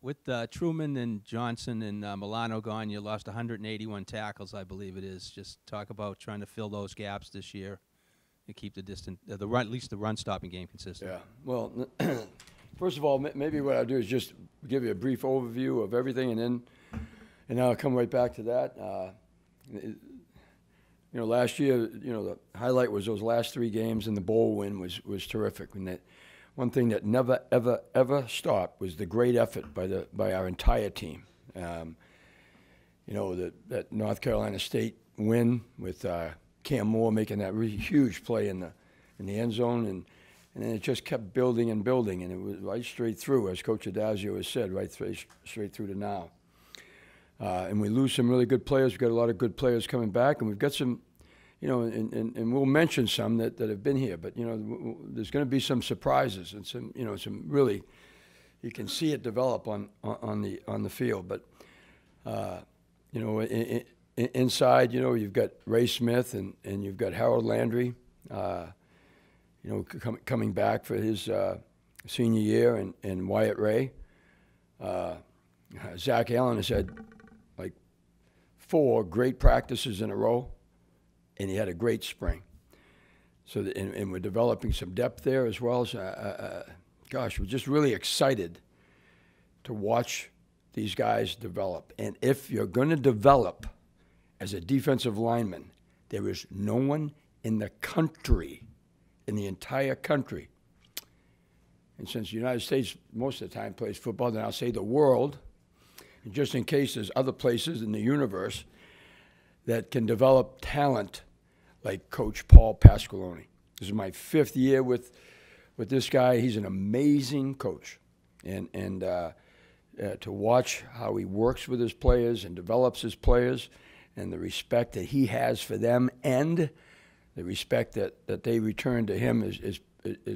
With Truman and Johnson and Milano gone, you lost 181 tackles, I believe it is. Just talk about trying to fill those gaps this year and keep the run, at least the run-stopping game consistent. Yeah. Well, first of all, maybe what I'll do is just give you a brief overview of everything, and then I'll come right back to that. Last year, the highlight was those last 3 games, and the bowl win was terrific. And that one thing that never, ever, ever stopped was the great effort by our entire team. That North Carolina State win with Cam Moore making that really huge play in the end zone, and then it just kept building and building, and it was right straight through, as Coach Adazio has said, right straight through to now. And we lose some really good players. We've got a lot of good players coming back, and we've got some, and we'll mention some that have been here. But there's going to be some surprises and some really, you can see it develop on the field. But inside, you've got Ray Smith and you've got Harold Landry, coming back for his senior year, and Wyatt Ray. Zach Allen has had 4 great practices in a row, and he had a great spring. So, and we're developing some depth there as well. So, we're just really excited to watch these guys develop. And if you're going to develop as a defensive lineman, there is no one in the country, in the entire country, and since the United States most of the time plays football, then I'll say the world, and just in case there's other places in the universe that can develop talent like Coach Paul Pasqualoni. This is my 5th year with this guy. He's an amazing coach. And to watch how he works with his players and develops his players, and the respect that he has for them and the respect that they return to him is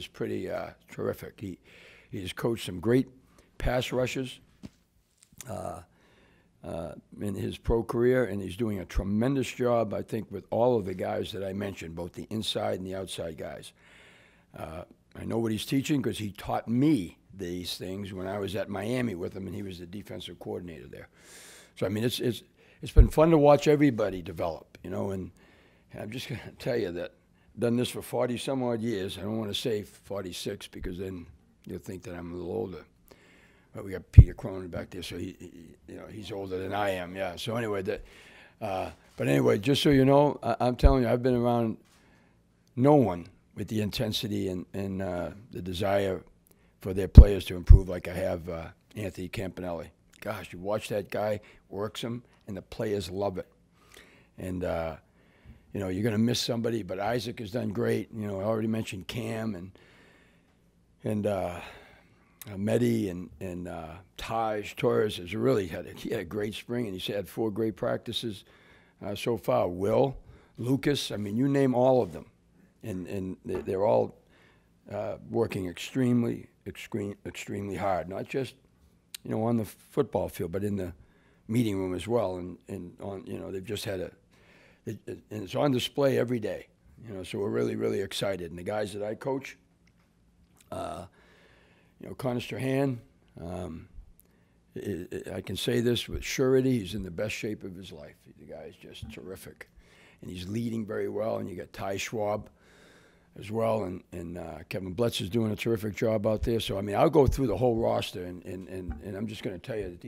pretty terrific. He has coached some great pass rushers in his pro career, and he's doing a tremendous job, I think, with all of the guys that I mentioned, both the inside and the outside guys. I know what he's teaching because he taught me these things when I was at Miami with him, and he was the defensive coordinator there. So, I mean, it's been fun to watch everybody develop, and I'm just going to tell you that I've done this for 40-some-odd years. I don't want to say 46 because then you'll think that I'm a little older. But we got Peter Cronin back there, so he's older than I am. Yeah. So anyway, but anyway, just so you know, I'm telling you, I've been around no one with the intensity and the desire for their players to improve like I have Anthony Campanelli. Gosh, you watch that guy, works them, and the players love it. And you're going to miss somebody, but Isaac has done great. I already mentioned Cam and Mehdi and Taj Torres has really had a great spring, and he's had 4 great practices so far. Will, Lucas, I mean, you name all of them, and they're all working extremely hard, not just on the football field, but in the meeting room as well, and on they've just had and it's on display every day, so we're really, really excited. And the guys that I coach, Connor Strahan, I can say this with surety, he's in the best shape of his life. The guy is just terrific, and he's leading very well. And you got Ty Schwab as well, and Kevin Blitz is doing a terrific job out there. So, I mean, I'll go through the whole roster, and I'm just going to tell you that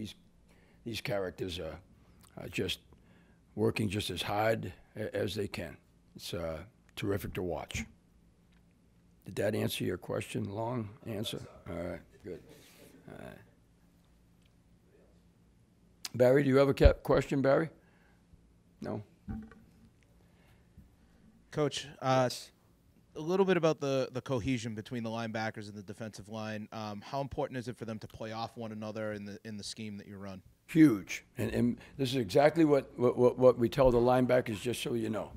these characters are just working just as hard as they can. It's terrific to watch. Did that answer your question? Long answer? All right, good. All right. Barry, do you have a question, Barry? No? Coach, a little bit about the cohesion between the linebackers and the defensive line. How important is it for them to play off one another in the scheme that you run? Huge. And this is exactly what we tell the linebackers, just so you know.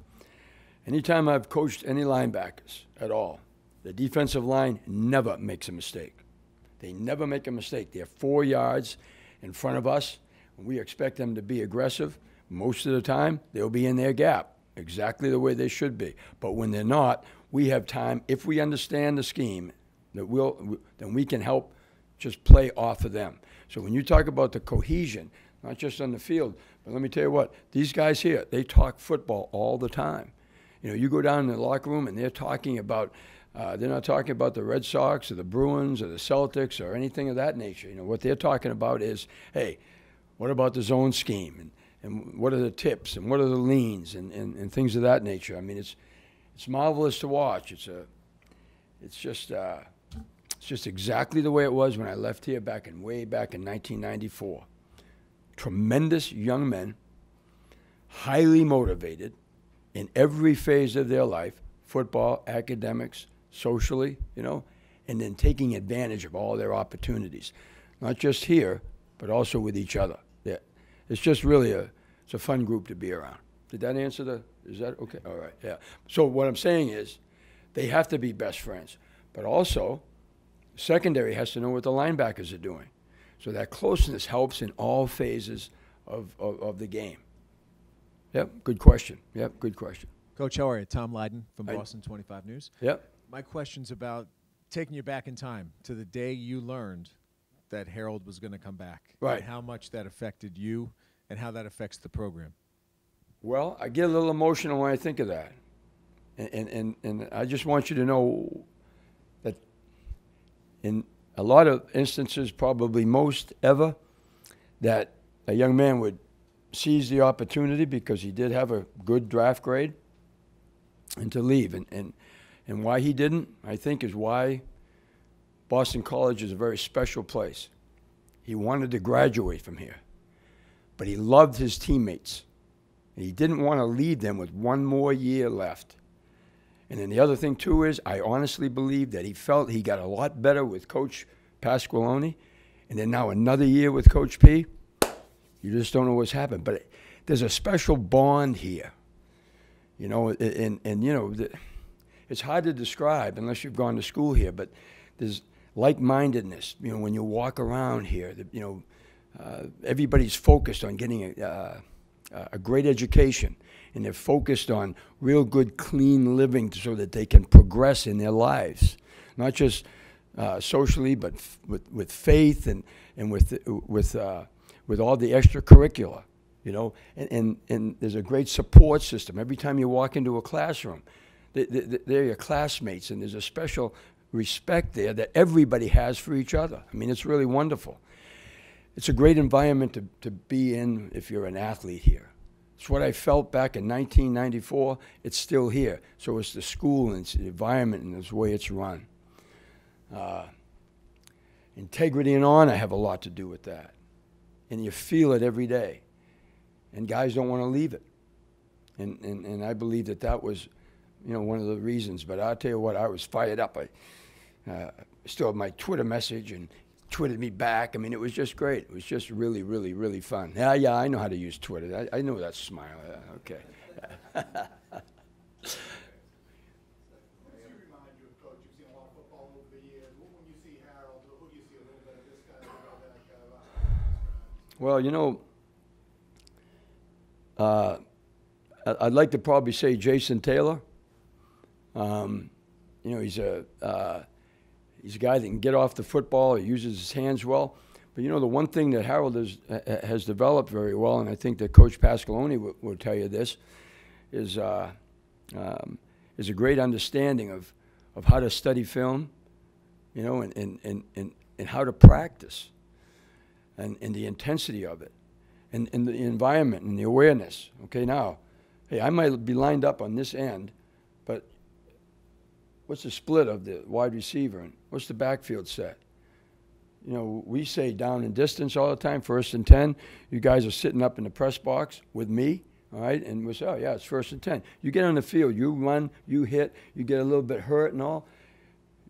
Anytime I've coached any linebackers at all, the defensive line never makes a mistake. They never make a mistake. They're 4 yards in front of us. We expect them to be aggressive. Most of the time, they'll be in their gap, exactly the way they should be. But when they're not, we have time, if we understand the scheme, then we can help just play off of them. So when you talk about the cohesion, not just on the field, but let me tell you what, these guys here, they talk football all the time. You know, you go down in the locker room and they're talking about, they're not talking about the Red Sox or the Bruins or the Celtics or anything of that nature. You know, what they're talking about is, hey, what about the zone scheme? And what are the tips? And what are the leans? And things of that nature. I mean, it's marvelous to watch. It's just exactly the way it was when I left here way back in 1994. Tremendous young men, highly motivated in every phase of their life, football, academics, socially, you know, and then taking advantage of all their opportunities, not just here, but also with each other. Yeah. It's just really it's a fun group to be around. Did that answer is that okay? All right, yeah. So what I'm saying is they have to be best friends, but also secondary has to know what the linebackers are doing. So that closeness helps in all phases of the game. Yep, good question. Yep, good question. Coach, how are you? Tom Lydon from Boston 25 News. Yep. My question's about taking you back in time to the day you learned that Harold was going to come back. Right. And how much that affected you and how that affects the program. Well, I get a little emotional when I think of that. And I just want you to know that in a lot of instances, probably most ever, that a young man would seize the opportunity because he did have a good draft grade and to leave. And why he didn't, I think, is why Boston College is a very special place. He wanted to graduate from here, but he loved his teammates. And he didn't want to leave them with one more year left. And then the other thing, too, is I honestly believe that he felt he got a lot better with Coach Pasqualoni, and then now another year with Coach P. You just don't know what's happened. But there's a special bond here, you know, and you know, it's hard to describe unless you've gone to school here, but there's like-mindedness, you know, when you walk around here, you know, everybody's focused on getting a great education, and they're focused on real good, clean living so that they can progress in their lives, not just socially, but with faith and with all the extracurricular, you know. And there's a great support system. Every time you walk into a classroom, they're your classmates, and there's a special respect there that everybody has for each other. I mean, it's really wonderful. It's a great environment to be in if you're an athlete here. It's what I felt back in 1994. It's still here. So it's the school and it's the environment and it's the way it's run. Integrity and honor have a lot to do with that. And you feel it every day. And guys don't want to leave it. And I believe that was, you know, one of the reasons. But I'll tell you what, I was fired up. I still have my Twitter message and tweeted me back. I mean, it was just great. It was just really, really, really fun. Yeah, I know how to use Twitter. I know that smile. Okay. Well, you know, I'd like to probably say Jason Taylor. You know, he's a guy that can get off the football. He uses his hands well. But, you know, the one thing that Harold has developed very well, and I think that Coach Pasqualoni will tell you this, is a great understanding of how to study film, you know, and how to practice, and the intensity of it, and the environment and the awareness. Okay, now, hey, I might be lined up on this end, but what's the split of the wide receiver, and what's the backfield set? You know, we say down and distance all the time, 1st and 10. You guys are sitting up in the press box with me, all right? And we say, oh, yeah, it's 1st and 10. You get on the field, you run, you hit, you get a little bit hurt and all.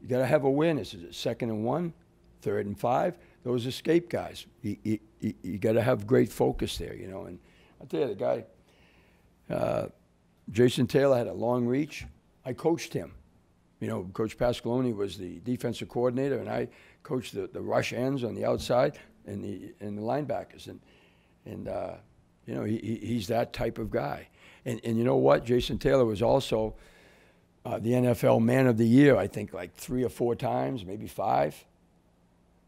You got to have awareness. Is it 2nd and 1, 3rd and 5? Those escape guys. You got to have great focus there, you know. And I'll tell you, the guy, Jason Taylor, had a long reach. I coached him. You know, Coach Pasqualoni was the defensive coordinator, and I coached the rush ends on the outside and the linebackers. And you know, he's that type of guy. And you know what? Jason Taylor was also the NFL Man of the Year, I think, like 3 or 4 times, maybe 5.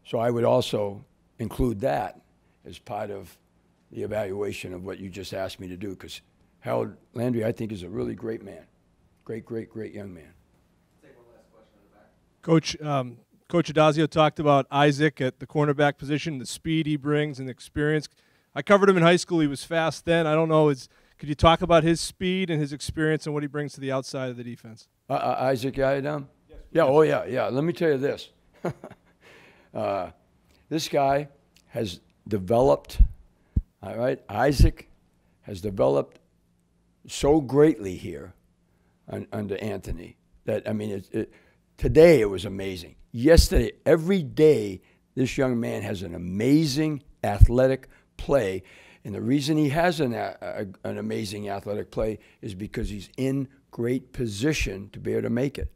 So I would also include that as part of the evaluation of what you just asked me to do, because Harold Landry, I think, is a really great man. Great, great, great young man. Coach, Coach Adazio talked about Isaac at the cornerback position, the speed he brings and the experience. I covered him in high school. He was fast then. I don't know. Could you talk about his speed and his experience and what he brings to the outside of the defense? Isaac Iadam? Yes. Yeah, oh, yeah, yeah. Let me tell you this. This guy has developed, all right? Isaac has developed so greatly here under Anthony that, I mean, today it was amazing. Yesterday, every day, this young man has an amazing athletic play. And the reason he has an amazing athletic play is because he's in great position to be able to make it.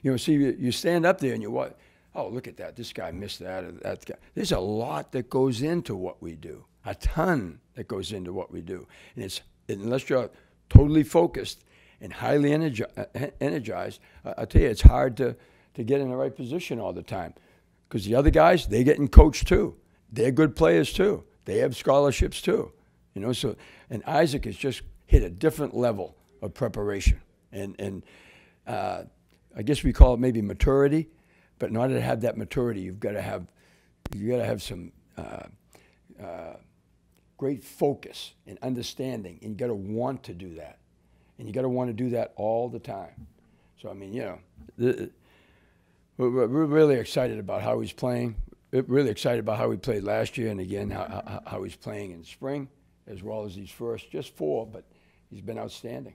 You know, see, you stand up there and you watch, oh, look at that. This guy missed that. Or that guy. There's a lot that goes into what we do, a ton that goes into what we do. And unless you're totally focused and highly energized, I'll tell you, it's hard to get in the right position all the time. Because the other guys, they're getting coached too. They're good players too. They have scholarships too. You know, so, and Isaac has just hit a different level of preparation. And I guess we call it maybe maturity, but in order to have that maturity, you've got to have some great focus and understanding, and you got to want to do that. And you got to want to do that all the time. So, I mean, you know, we're really excited about how he's playing. Really excited about how he played last year, and again, how he's playing in spring, as well as these first just 4, but he's been outstanding.